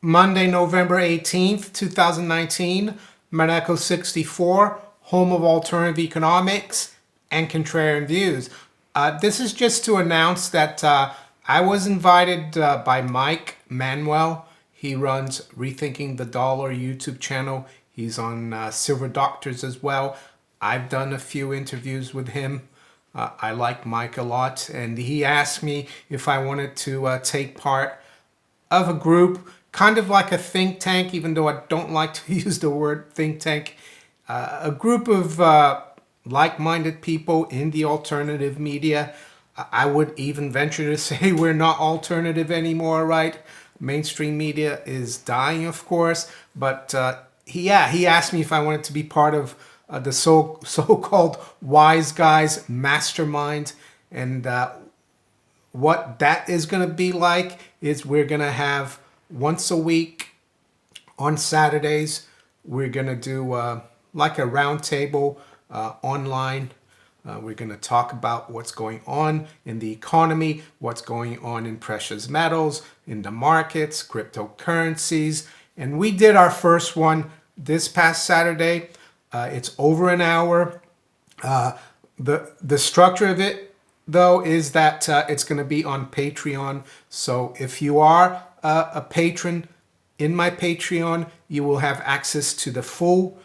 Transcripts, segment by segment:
Monday, November 18th, 2019, Monaco 64, home of alternative economics and contrarian views. This is just to announce that I was invited by Mike Manuel. He runs Rethinking the Dollar YouTube channel. He's on Silver Doctors as well. I've done a few interviews with him. I like Mike a lot, and he asked me if I wanted to take part of a group, kind of like a think tank, even though I don't like to use the word think tank. A group of like-minded people in the alternative media. I would even venture to say we're not alternative anymore, right? Mainstream media is dying, of course, but he asked me if I wanted to be part of the so-called wise guys mastermind, and what that is going to be like is we're going to have once a week on Saturdays, we're going to do like a round table online. We're going to talk about what's going on in the economy, what's going on in precious metals, in the markets, cryptocurrencies. And we did our first one this past Saturday. It's over an hour. The structure of it, though, is that it's going to be on Patreon. So if you are a patron in my Patreon, you will have access to the full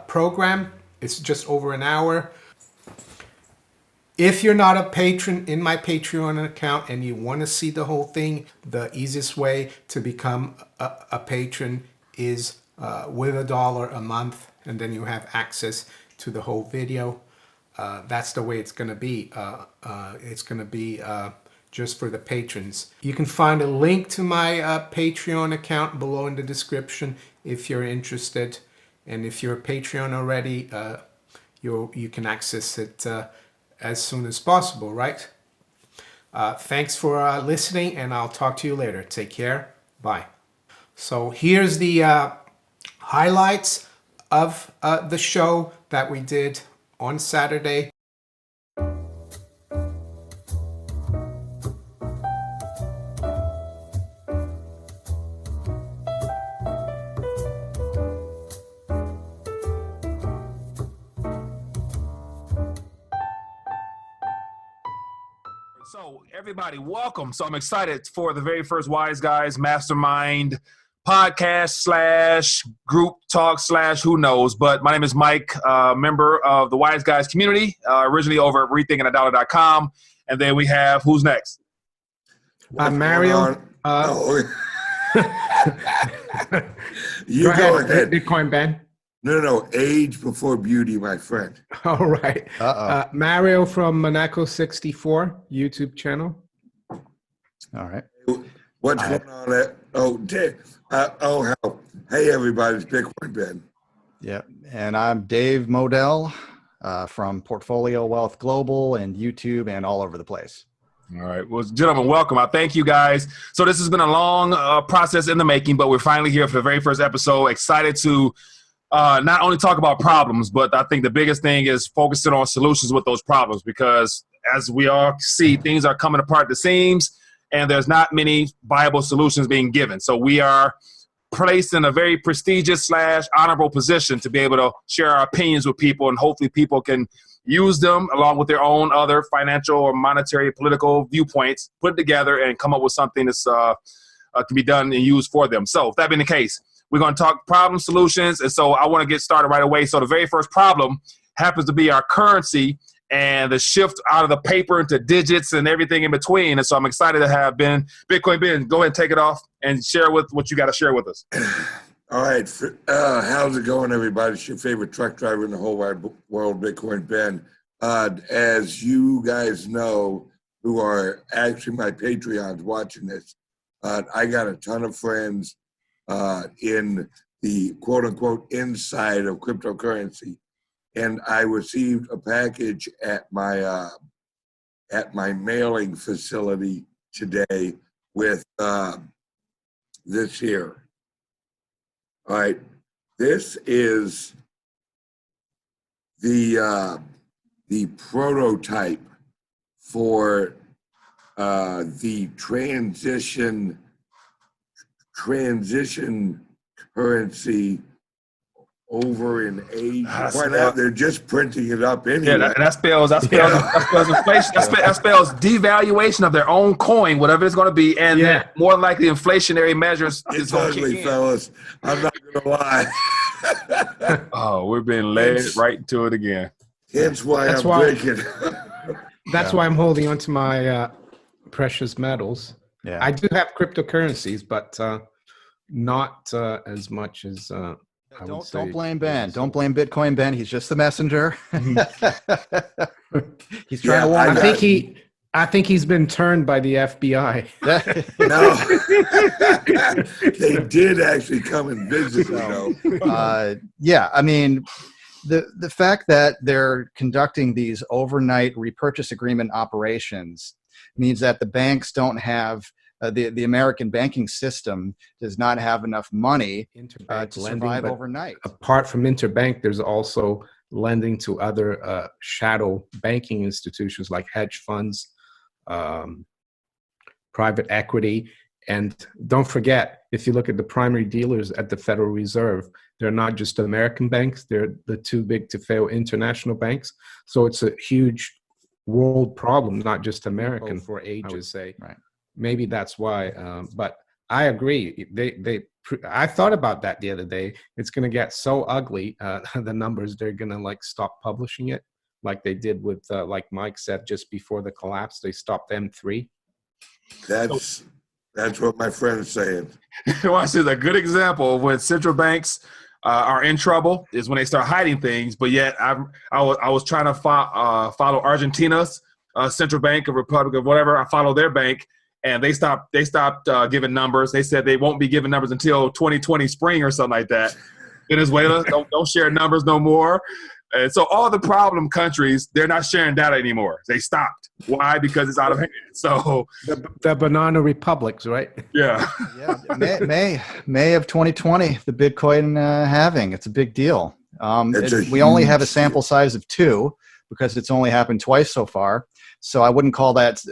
program. It's just over an hour. If you're not a patron in my Patreon account and you want to see the whole thing, the easiest way to become a patron is with $1 a month, and then you have access to the whole video. That's the way it's going to be. It's going to be just for the patrons. You can find a link to my Patreon account below in the description if you're interested. And if you're a Patreon already, you can access it as soon as possible, right? Thanks for listening, and I'll talk to you later. Take care. Bye. So here's the highlights of the show that we did on Saturday. So everybody, welcome. So I'm excited for the very first Wise Guys Mastermind podcast slash group talk slash who knows. But my name is Mike, member of the Wise Guys community, originally over at rethinkingthedollar.com. And then we have, who's next? Mario. You go ahead. Bitcoin Ben. No, age before beauty, my friend. All right. Mario from Monaco 64 YouTube channel. All right. What's going on there? Hey, everybody, it's Bitcoin Ben. Yep. And I'm Dave Modell from Portfolio Wealth Global and YouTube and all over the place. All right. Well, gentlemen, welcome. I thank you guys. So this has been a long process in the making, but we're finally here for the very first episode. Excited to not only talk about problems, but I think the biggest thing is focusing on solutions with those problems, because as we all see, things are coming apart at the seams and there's not many viable solutions being given. So we are placed in a very prestigious / honorable position to be able to share our opinions with people, and hopefully people can use them along with their own other financial or monetary political viewpoints, put it together and come up with something that's can be done and used for them. So if that being the case, we're going to talk problem solutions. And so I want to get started right away. So the very first problem happens to be our currency and the shift out of the paper into digits and everything in between. And so I'm excited to have Bitcoin Ben, go ahead and take it off and share with what you got to share with us. All right. How's it going, everybody? It's your favorite truck driver in the whole wide world, Bitcoin Ben. As you guys know, who are actually my Patreons watching this, I got a ton of friends in the quote-unquote inside of cryptocurrency. And I received a package at my mailing facility today with this here. All right, this is the prototype for the transition currency over in Asia. That's Why not- not? They're just printing it up anyway. Yeah, that spells inflation. That spells devaluation of their own coin, whatever it's going to be, and Yeah. more likely inflationary measures is It's going to ugly, kick in. fellas. I'm not gonna lie. Oh, we're being led right into it again. Hence why That's I'm why- drinking. That's why I'm holding on to my precious metals. Yeah. I do have cryptocurrencies, but not as much as I would say. Don't blame Ben. Don't blame Bitcoin Ben. He's just the messenger. He's trying to warn I think he's been turned by the FBI. No, they did actually come and visit. Yeah, I mean, the fact that they're conducting these overnight repurchase agreement operations means that the banks don't have the American banking system does not have enough money Interbank to lending, survive but overnight. apart from interbank, there's also lending to other shadow banking institutions like hedge funds, private equity. And don't forget, if you look at the primary dealers at the Federal Reserve, they're not just American banks, they're the too big to fail international banks. So it's a huge world problem, not just American for ages, I would say. Right. Maybe that's why, but I agree. I thought about that the other day. It's going to get so ugly, the numbers, they're going to like stop publishing it like they did with, like Mike said, just before the collapse, they stopped M3. That's what my friend's saying. Watch this. A good example of when central banks are in trouble is when they start hiding things. But yet, I was trying to follow Argentina's central bank, or Republic of whatever. I follow their bank, and they stopped giving numbers. They said they won't be giving numbers until 2020 spring or something like that. Venezuela don't share numbers no more. And so all the problem countries, they're not sharing data anymore. They stopped. Why? Because it's out of hand. So the banana republics, right? yeah. Yeah, May of 2020, the Bitcoin halving. It's a big deal. We only have a huge sample size of 2 because it's only happened twice so far. So I wouldn't call that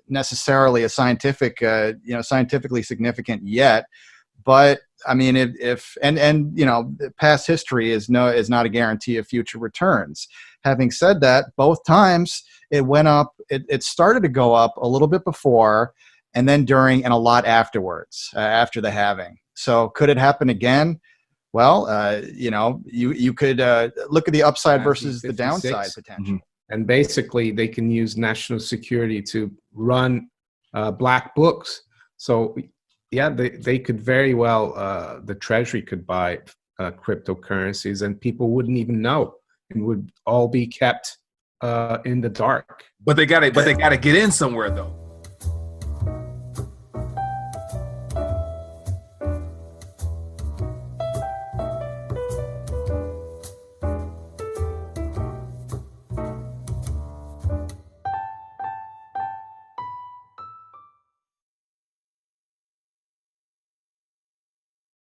necessarily a scientifically significant yet. But I mean, if past history is not a guarantee of future returns. Having said that, both times it went up. It started to go up a little bit before, and then during, and a lot afterwards, after the halving. So could it happen again? Well, you could look at the upside versus the downside potential. And basically, they can use national security to run black books. So yeah, they could very well, the Treasury could buy cryptocurrencies and people wouldn't even know, and would all be kept in the dark. But they gotta get in somewhere though.